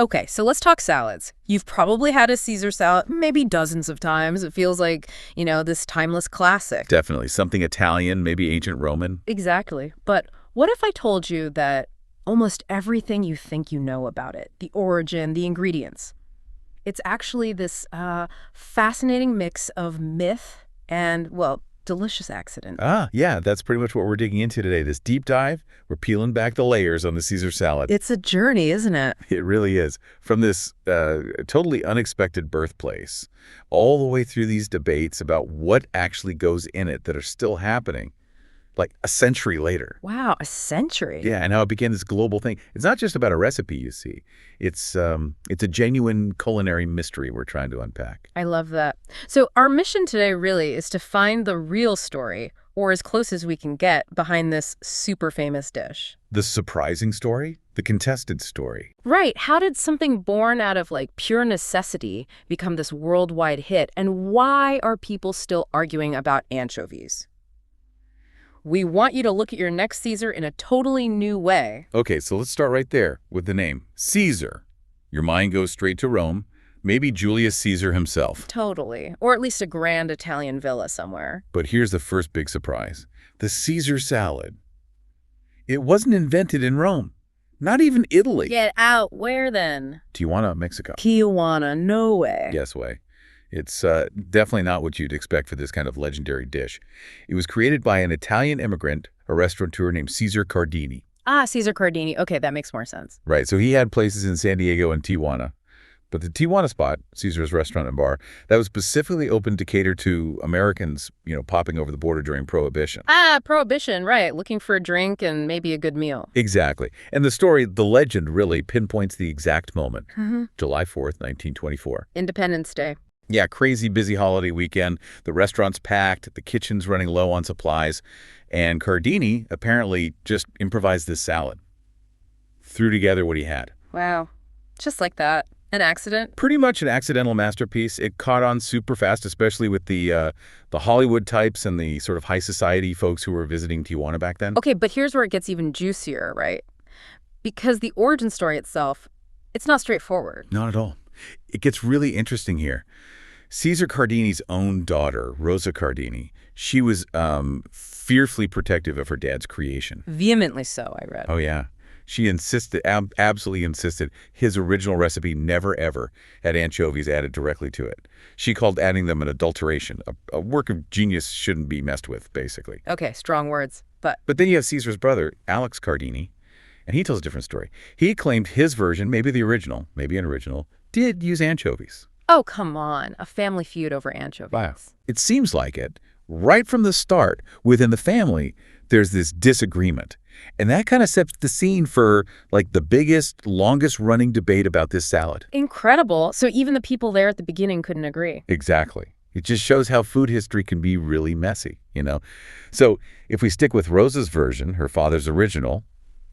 Okay, so let's talk salads. You've probably had a Caesar salad maybe dozens of times. It feels like, this timeless classic. Definitely. Something Italian, maybe ancient Roman. Exactly. But what if I told you that almost everything you think you know about it, the origin, the ingredients, it's actually this fascinating mix of myth and, well, delicious accident. Yeah, that's pretty much what we're digging into today. This deep dive, we're peeling back the layers on the Caesar salad. It's a journey, isn't it? It really is. From this totally unexpected birthplace, all the way through these debates about what actually goes in it that are still happening, like a century later. Wow, a century? Yeah, and how it became this global thing. It's not just about a recipe, you see. It's a genuine culinary mystery we're trying to unpack. I love that. So our mission today really is to find the real story, or as close as we can get, behind this super famous dish. The surprising story? The contested story. Right. How did something born out of, pure necessity become this worldwide hit? And why are people still arguing about anchovies? We want you to look at your next Caesar in a totally new way. Okay, so let's start right there with the name. Caesar. Your mind goes straight to Rome. Maybe Julius Caesar himself. Totally. Or at least a grand Italian villa somewhere. But here's the first big surprise. The Caesar salad. It wasn't invented in Rome. Not even Italy. Get out. Where then? Tijuana, Mexico. Tijuana. No way. Yes way. It's definitely not what you'd expect for this kind of legendary dish. It was created by an Italian immigrant, a restaurateur named Cesar Cardini. Cesar Cardini. Okay, that makes more sense. Right, so he had places in San Diego and Tijuana. But the Tijuana spot, Caesar's Restaurant and Bar, that was specifically open to cater to Americans, popping over the border during Prohibition. Prohibition, right. Looking for a drink and maybe a good meal. Exactly. And the legend really pinpoints the exact moment. July 4th, 1924. Independence Day. Yeah, crazy busy holiday weekend. The restaurant's packed, the kitchen's running low on supplies, and Cardini apparently just improvised this salad. Threw together what he had. Wow. Just like that. An accident? Pretty much an accidental masterpiece. It caught on super fast, especially with the Hollywood types and the sort of high society folks who were visiting Tijuana back then. Okay, but here's where it gets even juicier, right? Because the origin story itself, it's not straightforward. Not at all. It gets really interesting here. Cesar Cardini's own daughter, Rosa Cardini, she was fiercely protective of her dad's creation. Vehemently so, I read. Oh, yeah. She insisted, absolutely insisted, his original recipe never, ever had anchovies added directly to it. She called adding them an adulteration. A work of genius shouldn't be messed with, basically. Okay, strong words, but... But then you have Caesar's brother, Alex Cardini, and he tells a different story. He claimed his version, maybe the original, maybe an original, did use anchovies. Oh, come on. A family feud over anchovies. Wow. It seems like it. Right from the start, within the family, there's this disagreement. And that kind of sets the scene for, the biggest, longest-running debate about this salad. Incredible. So even the people there at the beginning couldn't agree. Exactly. It just shows how food history can be really messy, So if we stick with Rosa's version, her father's original,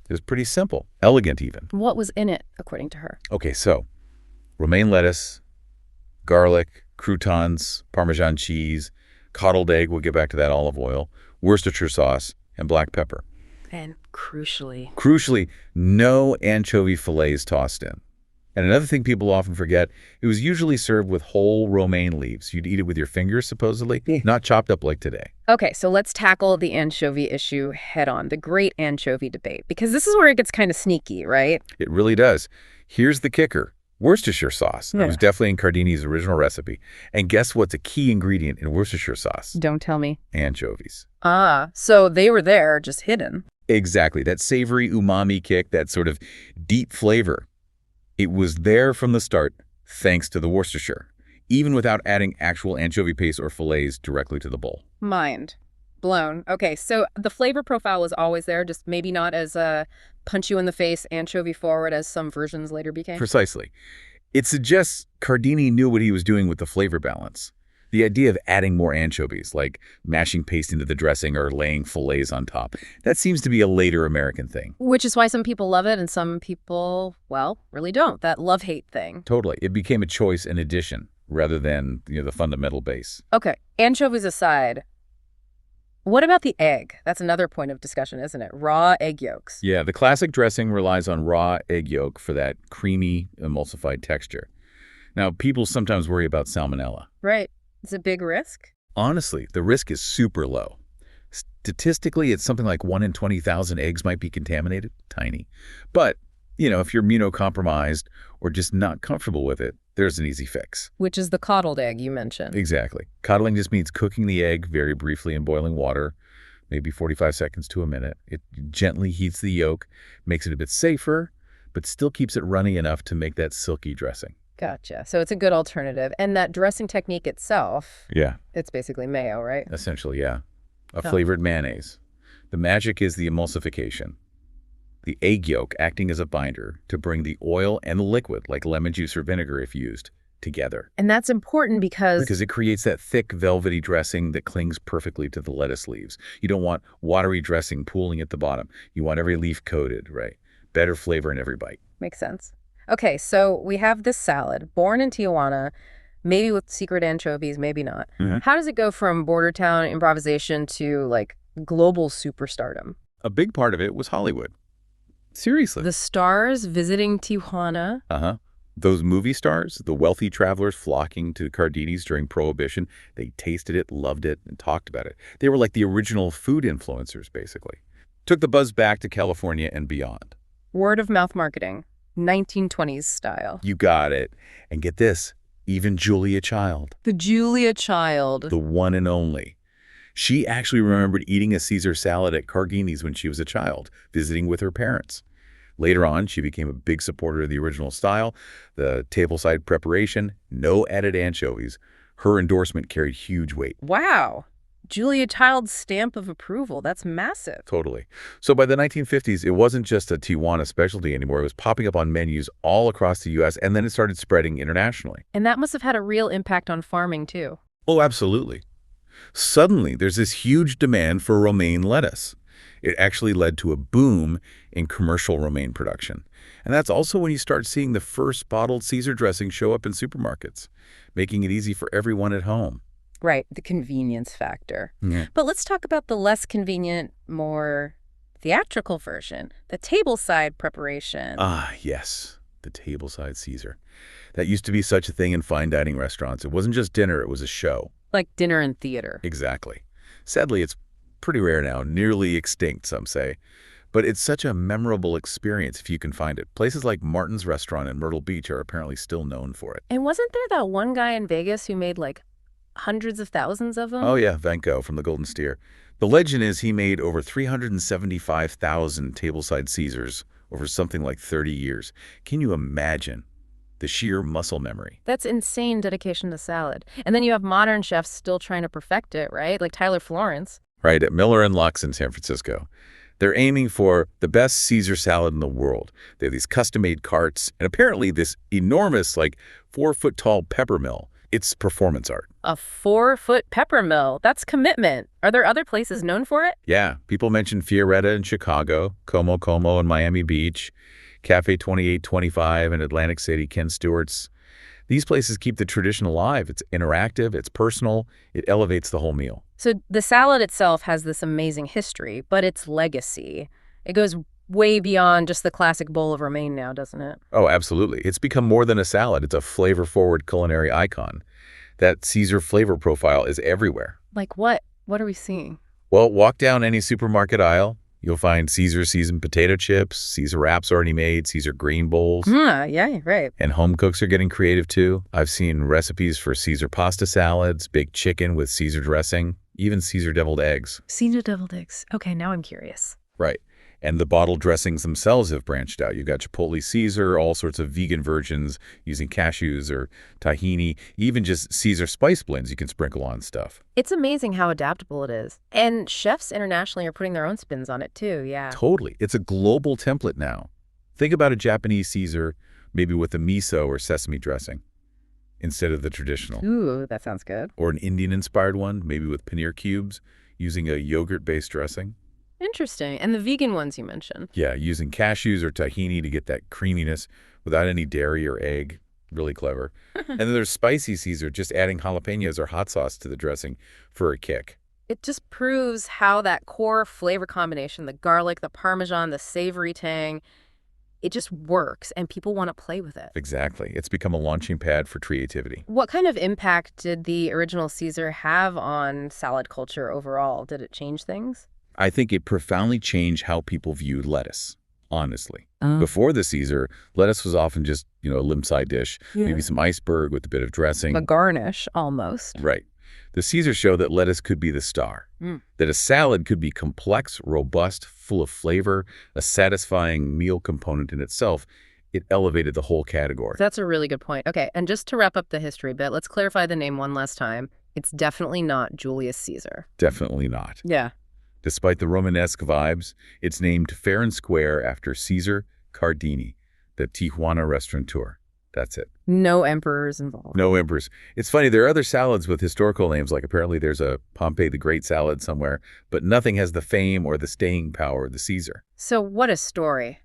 it was pretty simple, elegant even. What was in it, according to her? Okay, so romaine lettuce, garlic, croutons, Parmesan cheese, coddled egg, we'll get back to that, olive oil, Worcestershire sauce, and black pepper. And crucially, no anchovy fillets tossed in. And another thing people often forget, it was usually served with whole romaine leaves. You'd eat it with your fingers, supposedly, not chopped up like today. Okay, so let's tackle the anchovy issue head on, the great anchovy debate, because this is where it gets kind of sneaky, right? It really does. Here's the kicker. Worcestershire sauce. It was definitely in Cardini's original recipe. And guess what's a key ingredient in Worcestershire sauce? Don't tell me. Anchovies. So they were there, just hidden. Exactly. That savory umami kick, that sort of deep flavor. It was there from the start, thanks to the Worcestershire, even without adding actual anchovy paste or fillets directly to the bowl. Mind blown. Okay, so the flavor profile was always there, just maybe not as punch you in the face, anchovy forward as some versions later became? Precisely. It suggests Cardini knew what he was doing with the flavor balance. The idea of adding more anchovies, like mashing paste into the dressing or laying fillets on top, that seems to be a later American thing. Which is why some people love it and some people, really don't. That love-hate thing. Totally. It became a choice and addition rather than the fundamental base. Okay, anchovies aside, What about the egg? That's another point of discussion, isn't it? Raw egg yolks. Yeah, the classic dressing relies on raw egg yolk for that creamy, emulsified texture. Now, people sometimes worry about salmonella. Right. It's a big risk. Honestly, the risk is super low. Statistically, it's something like 1 in 20,000 eggs might be contaminated. Tiny. But, if you're immunocompromised or just not comfortable with it, there's an easy fix. Which is the coddled egg you mentioned. Exactly. Coddling just means cooking the egg very briefly in boiling water, maybe 45 seconds to a minute. It gently heats the yolk, makes it a bit safer, but still keeps it runny enough to make that silky dressing. Gotcha. So it's a good alternative. And that dressing technique itself, Yeah. it's basically mayo, right? Essentially, yeah. A flavored mayonnaise. The magic is the emulsification. The egg yolk acting as a binder to bring the oil and the liquid, like lemon juice or vinegar if used, together. And that's important because it creates that thick, velvety dressing that clings perfectly to the lettuce leaves. You don't want watery dressing pooling at the bottom. You want every leaf coated, right? Better flavor in every bite. Makes sense. Okay, so we have this salad, born in Tijuana, maybe with secret anchovies, maybe not. Mm-hmm. How does it go from border town improvisation to, global superstardom? A big part of it was Hollywood. Seriously. The stars visiting Tijuana. Uh-huh. Those movie stars, the wealthy travelers flocking to Cardini's during Prohibition, they tasted it, loved it, and talked about it. They were like the original food influencers, basically. Took the buzz back to California and beyond. Word of mouth marketing, 1920s style. You got it. And get this, even Julia Child. The Julia Child. The one and only. She actually remembered eating a Caesar salad at Cardini's when she was a child, visiting with her parents. Later on, she became a big supporter of the original style, the tableside preparation, no added anchovies. Her endorsement carried huge weight. Wow. Julia Child's stamp of approval. That's massive. Totally. So by the 1950s, it wasn't just a Tijuana specialty anymore. It was popping up on menus all across the U.S., and then it started spreading internationally. And that must have had a real impact on farming, too. Oh, absolutely. Suddenly, there's this huge demand for romaine lettuce. It actually led to a boom in commercial romaine production. And that's also when you start seeing the first bottled Caesar dressing show up in supermarkets, making it easy for everyone at home. Right, the convenience factor. Yeah. But let's talk about the less convenient, more theatrical version, the tableside preparation. Ah, yes, the tableside Caesar. That used to be such a thing in fine dining restaurants. It wasn't just dinner, it was a show. Like dinner and theater. Exactly. Sadly, it's pretty rare now, nearly extinct, some say. But it's such a memorable experience if you can find it. Places like Martin's Restaurant in Myrtle Beach are apparently still known for it. And wasn't there that one guy in Vegas who made hundreds of thousands of them? Oh yeah, Van Gogh from the Golden Steer. The legend is he made over 375,000 tableside Caesars over something like 30 years. Can you imagine the sheer muscle memory? That's insane dedication to salad. And then you have modern chefs still trying to perfect it, right? Like Tyler Florence. Right, at Miller and Lux in San Francisco. They're aiming for the best Caesar salad in the world. They have these custom-made carts and apparently this enormous, 4-foot-tall pepper mill. It's performance art. A 4-foot pepper mill. That's commitment. Are there other places known for it? Yeah, people mention Fioretta in Chicago, Como in Miami Beach, Cafe 2825 in Atlantic City, Ken Stewart's. These places keep the tradition alive. It's interactive, it's personal, it elevates the whole meal. So the salad itself has this amazing history, but its legacy, it goes way beyond just the classic bowl of romaine now, doesn't it? Oh, absolutely. It's become more than a salad. It's a flavor-forward culinary icon. That Caesar flavor profile is everywhere. Like what? What are we seeing? Well, walk down any supermarket aisle. You'll find Caesar seasoned potato chips, Caesar wraps already made, Caesar green bowls. Yeah, right. And home cooks are getting creative too. I've seen recipes for Caesar pasta salads, baked chicken with Caesar dressing, even Caesar deviled eggs. Caesar deviled eggs. Okay, now I'm curious. Right. And the bottled dressings themselves have branched out. You've got Chipotle Caesar, all sorts of vegan versions using cashews or tahini, even just Caesar spice blends you can sprinkle on stuff. It's amazing how adaptable it is. And chefs internationally are putting their own spins on it too, yeah. Totally. It's a global template now. Think about a Japanese Caesar, maybe with a miso or sesame dressing instead of the traditional. Ooh, that sounds good. Or an Indian-inspired one, maybe with paneer cubes, using a yogurt-based dressing. Interesting. And the vegan ones you mentioned. Yeah, using cashews or tahini to get that creaminess without any dairy or egg. Really clever. And then there's spicy Caesar, just adding jalapenos or hot sauce to the dressing for a kick. It just proves how that core flavor combination, the garlic, the Parmesan, the savory tang, it just works, and people want to play with it. Exactly. It's become a launching pad for creativity. What kind of impact did the original Caesar have on salad culture overall? Did it change things? I think it profoundly changed how people viewed lettuce, honestly. Before the Caesar, lettuce was often just, a limp side dish, maybe some iceberg with a bit of dressing. A garnish, almost. Right. The Caesar showed that lettuce could be the star, that a salad could be complex, robust, full of flavor, a satisfying meal component in itself. It elevated the whole category. That's a really good point. Okay, and just to wrap up the history bit, let's clarify the name one last time. It's definitely not Julius Caesar. Definitely not. Yeah. Despite the Romanesque vibes, it's named fair and square after Caesar Cardini, the Tijuana restaurateur. That's it. No emperors involved. No emperors. It's funny, there are other salads with historical names, like apparently there's a Pompey the Great salad somewhere, but nothing has the fame or the staying power of the Caesar. So what a story.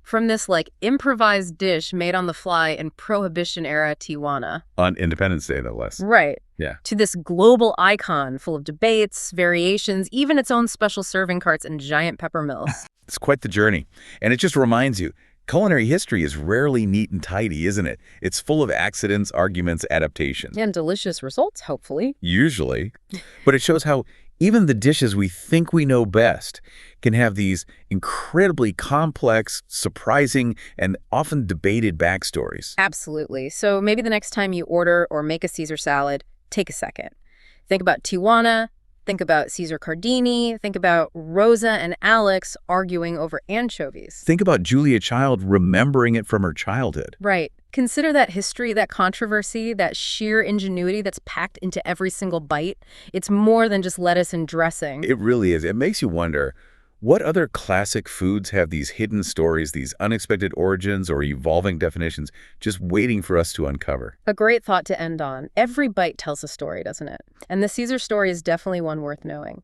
From this, improvised dish made on the fly in Prohibition era Tijuana. On Independence Day, no less. Right. Yeah. To this global icon full of debates, variations, even its own special serving carts and giant pepper mills. It's quite the journey. And it just reminds you, culinary history is rarely neat and tidy, isn't it? It's full of accidents, arguments, adaptations. And delicious results, hopefully. Usually. But it shows how even the dishes we think we know best can have these incredibly complex, surprising, and often debated backstories. Absolutely. So maybe the next time you order or make a Caesar salad, take a second. Think about Tijuana. Think about Caesar Cardini. Think about Rosa and Alex arguing over anchovies. Think about Julia Child remembering it from her childhood. Right. Consider that history, that controversy, that sheer ingenuity that's packed into every single bite. It's more than just lettuce and dressing. It really is. It makes you wonder, what other classic foods have these hidden stories, these unexpected origins or evolving definitions just waiting for us to uncover? A great thought to end on. Every bite tells a story, doesn't it? And the Caesar story is definitely one worth knowing.